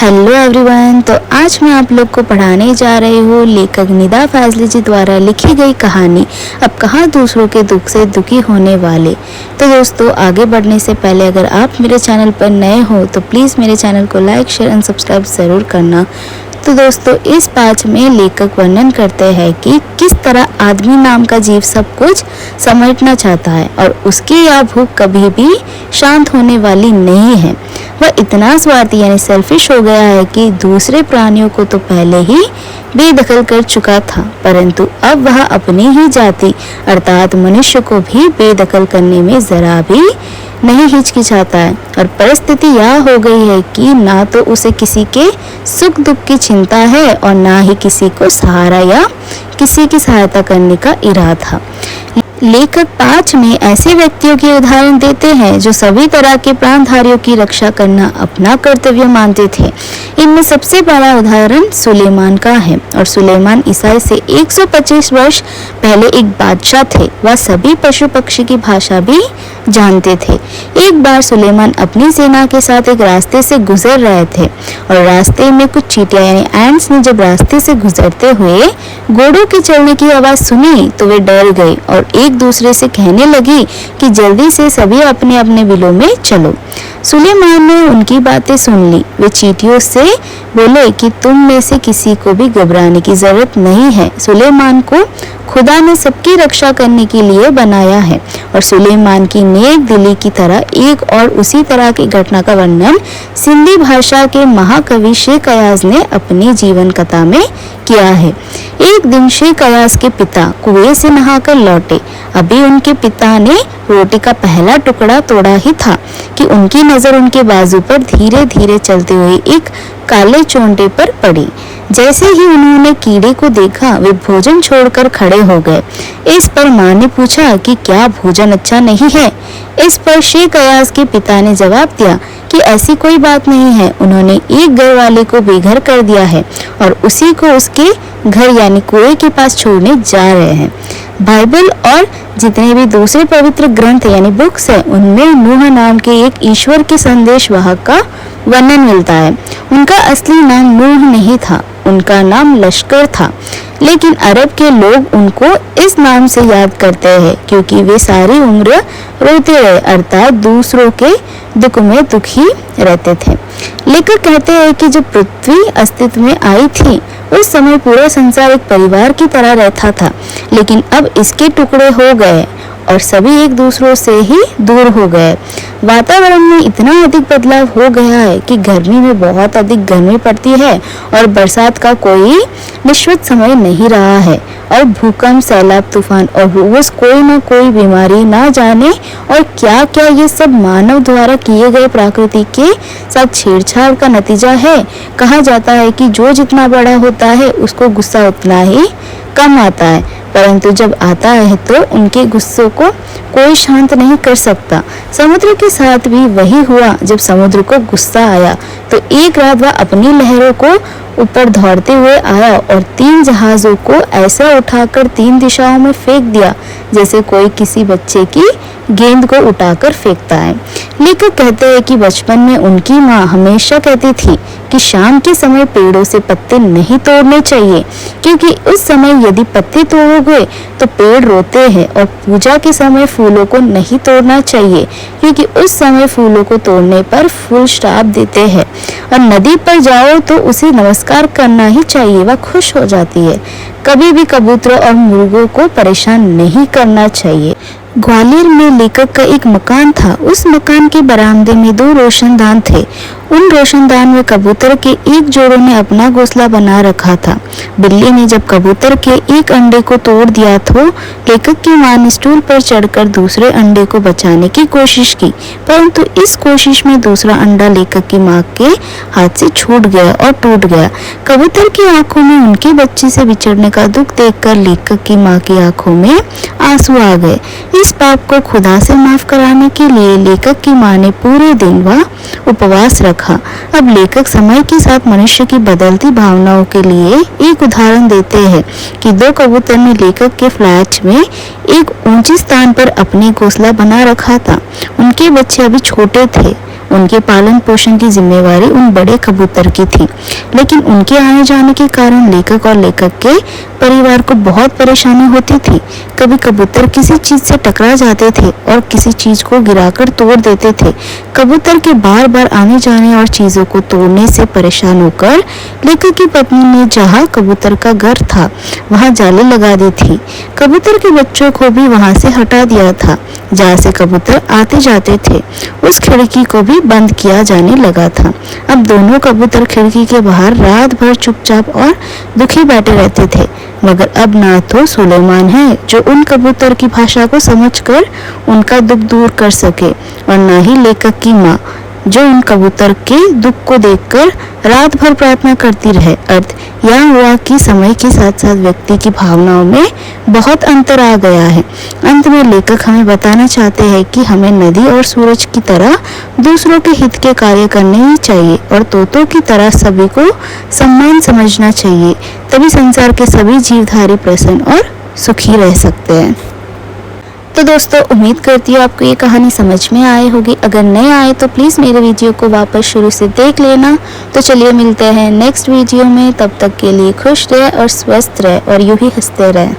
Hello everyone. तो आज मैं आप लोग को पढ़ाने जा रही हूँ लेखक निदा फाजली जी द्वारा लिखी गई कहानी अब कहाँ दूसरों के दुख से दुखी होने वाले। तो दोस्तों, आगे बढ़ने से पहले अगर आप मेरे चैनल पर नए हो तो प्लीज़ मेरे चैनल को लाइक, शेयर एंड सब्सक्राइब ज़रूर करना। तो दोस्तों, इस पाठ में लेखक वर्णन करते हैं कि किस तरह आदमी नाम का जीव सब कुछ समेटना चाहता है और उसकी यह भूख कभी भी शांत होने वाली नहीं है। वह इतना स्वार्थी यानी सेल्फिश हो गया है कि दूसरे प्राणियों को तो पहले ही बेदखल कर चुका था, परंतु अब वह अपनी ही जाति अर्थात मनुष्य को भी बेदखल करने में जरा भी नहीं हिचकिचाता है। और परिस्थिति यह हो गई है कि ना तो उसे किसी के सुख दुख की चिंता है और ना ही किसी को सहारा या किसी की सहायता करने का इरादा। लेखक पाठ में ऐसे व्यक्तियों के उदाहरण देते हैं जो सभी तरह के प्राणधारियों की रक्षा करना अपना कर्तव्य मानते थे। इनमें सबसे बड़ा उदाहरण सुलेमान का है। और सुलेमान ईसा से 125 वर्ष पहले एक बादशाह थे। वह सभी पशु पक्षी की भाषा भी जानते थे। एक बार सुलेमान अपनी सेना के साथ एक रास्ते से गुजर रहे थे और रास्ते में कुछ चींटियां यानी एंट्स ने जब रास्ते से गुजरते हुए घोड़ों के चलने की आवाज सुनी तो वे डर गए और एक दूसरे से कहने लगी कि जल्दी से सभी अपने अपने बिलों में चलो। सुलेमान ने उनकी बातें सुन ली। वे चींटियों से बोले कि तुम में से किसी को भी घबराने की जरूरत नहीं है। सुलेमान को खुदा ने सबकी रक्षा करने के लिए बनाया है। और सुलेमान की नेक दिली की तरह एक और उसी तरह की घटना का वर्णन सिंधी भाषा के महाकवि शेख अयाज ने अपनी जीवन कथा में किया है। एक दिन शेख अयाज के पिता कुएं से नहाकर लौटे। अभी उनके पिता ने रोटी का पहला टुकड़ा तोड़ा ही था कि उनकी नजर उनके बाजू पर धीरे धीरे चलते हुए एक काले चोंटे पर पड़ी। जैसे ही उन्होंने कीड़े को देखा वे भोजन छोड़कर खड़े हो गए। इस पर माँ ने पूछा कि क्या भोजन अच्छा नहीं है। इस पर शेख अयाज के पिता ने जवाब दिया कि ऐसी कोई बात नहीं है। उन्होंने एक घर वाले को बेघर कर दिया है और उसी को उसके घर यानी कुएं के पास छोड़ने जा रहे हैं। बाइबल और जितने भी दूसरे पवित्र ग्रंथ यानी बुक्स है उनमें नूह नाम के एक ईश्वर के संदेश वाहक का वर्णन मिलता है। उनका असली नाम नूह नहीं था, उनका नाम लश्कर था, लेकिन अरब के लोग उनको इस नाम से याद करते हैं क्योंकि वे सारी उम्र रोते रहे अर्थात दूसरों के दुख में दुखी रहते थे। लेखक कहते हैं कि जब पृथ्वी अस्तित्व में आई थी उस समय पूरा संसार एक परिवार की तरह रहता था, लेकिन अब इसके टुकड़े हो गए और सभी एक दूसरों से ही दूर हो गए। वातावरण में इतना अधिक बदलाव हो गया है कि गर्मी में बहुत अधिक गर्मी पड़ती है और बरसात का कोई निश्चित समय नहीं रहा है और भूकंप, सैलाब, तूफान और रोज कोई न कोई बीमारी ना जाने और क्या क्या ये सब मानव द्वारा किए गए प्रकृति के साथ छेड़छाड़ का नतीजा है। कहा जाता है कि जो जितना बड़ा होता है उसको गुस्सा उतना ही कम आता है, परंतु जब आता है तो उनके गुस्सों को कोई शांत नहीं कर सकता। समुद्र के साथ भी वही हुआ। जब समुद्र को गुस्सा आया तो एक रात वह अपनी लहरों को ऊपर दौड़ते हुए आया और 3 जहाजों को ऐसा उठाकर 3 दिशाओं में फेंक दिया जैसे कोई किसी बच्चे की गेंद को उठाकर फेंकता है। लेखक कहते हैं कि बचपन में उनकी माँ हमेशा कहती थी कि शाम के समय पेड़ों से पत्ते नहीं तोड़ने चाहिए क्योंकि उस समय यदि पत्ते तोड़ोगे तो पेड़ रोते हैं, और पूजा के समय फूलों को नहीं तोड़ना चाहिए क्योंकि उस समय फूलों को तोड़ने पर फूल श्राप देते हैं। और नदी पर जाओ तो उसे नमस्कार करना ही चाहिए, वह खुश हो जाती है। कभी भी कबूतरों और मुर्गों को परेशान नहीं करना चाहिए। ग्वालियर में लेखक का एक मकान था। उस मकान के बरामदे में 2 रोशनदान थे। उन रोशनदान में कबूतर के एक जोड़े ने अपना घोंसला बना रखा था। बिल्ली ने जब कबूतर के एक अंडे को तोड़ दिया तो लेखक की मां ने स्टूल पर चढ़कर दूसरे अंडे को बचाने की कोशिश की, परंतु इस कोशिश में दूसरा अंडा लेखक की मां के हाथ से छूट गया और टूट गया। कबूतर की आंखों में उनके बच्चे से बिछड़ने का दुख देखकर लेखक की मां की आंखों में आंसू आ गए। इस पाप को खुदा से माफ कराने के लिए लेखक की मां ने पूरे दिन वह उपवास रखा। अब लेखक समय के साथ मनुष्य की बदलती भावनाओं के लिए एक उदाहरण देते हैं कि 2 कबूतर ने लेखक के फ्लैट में एक ऊंचे स्थान पर अपने घोंसला बना रखा था। उनके बच्चे अभी छोटे थे। उनके पालन पोषण की जिम्मेवारी उन बड़े कबूतर की थी। लेकिन उनके आने जाने के कारण लेखक और लेखक के परिवार को बहुत परेशानी होती थी। कभी कबूतर किसी चीज से टकरा जाते थे और किसी चीज को गिराकर तोड़ देते थे। कबूतर के बार बार आने जाने और चीजों को तोड़ने से परेशान होकर लेखक की पत्नी ने जहाँ कबूतर का घर था वहाँ जाले लगा दी थी। कबूतर के बच्चों को भी वहाँ से हटा दिया था जहाँ से कबूतर आते जाते थे। उस खिड़की को भी बंद किया जाने लगा था। अब दोनों कबूतर खिड़की के बाहर रात भर चुपचाप और दुखी बैठे रहते थे। मगर अब ना तो सुलेमान है जो उन कबूतर की भाषा को समझकर उनका दुख दूर कर सके, और ना ही लेखक की माँ जो उन कबूतर के दुख को देखकर रात भर प्रार्थना करती रहे। अर्थ यह हुआ कि समय के साथ साथ व्यक्ति की भावनाओं में बहुत अंतर आ गया है। अंत में लेखक हमें बताना चाहते हैं कि हमें नदी और सूरज की तरह दूसरों के हित के कार्य करने ही चाहिए और तोतों की तरह सभी को सम्मान समझना चाहिए। तभी संसार के सभी जीवधारी प्रसन्न और सुखी रह सकते हैं। तो दोस्तों, उम्मीद करती हूँ आपको ये कहानी समझ में आई होगी। अगर नहीं आए तो प्लीज़ मेरे वीडियो को वापस शुरू से देख लेना। तो चलिए मिलते हैं नेक्स्ट वीडियो में। तब तक के लिए खुश रहे और स्वस्थ रहे और यूं ही हंसते रहे।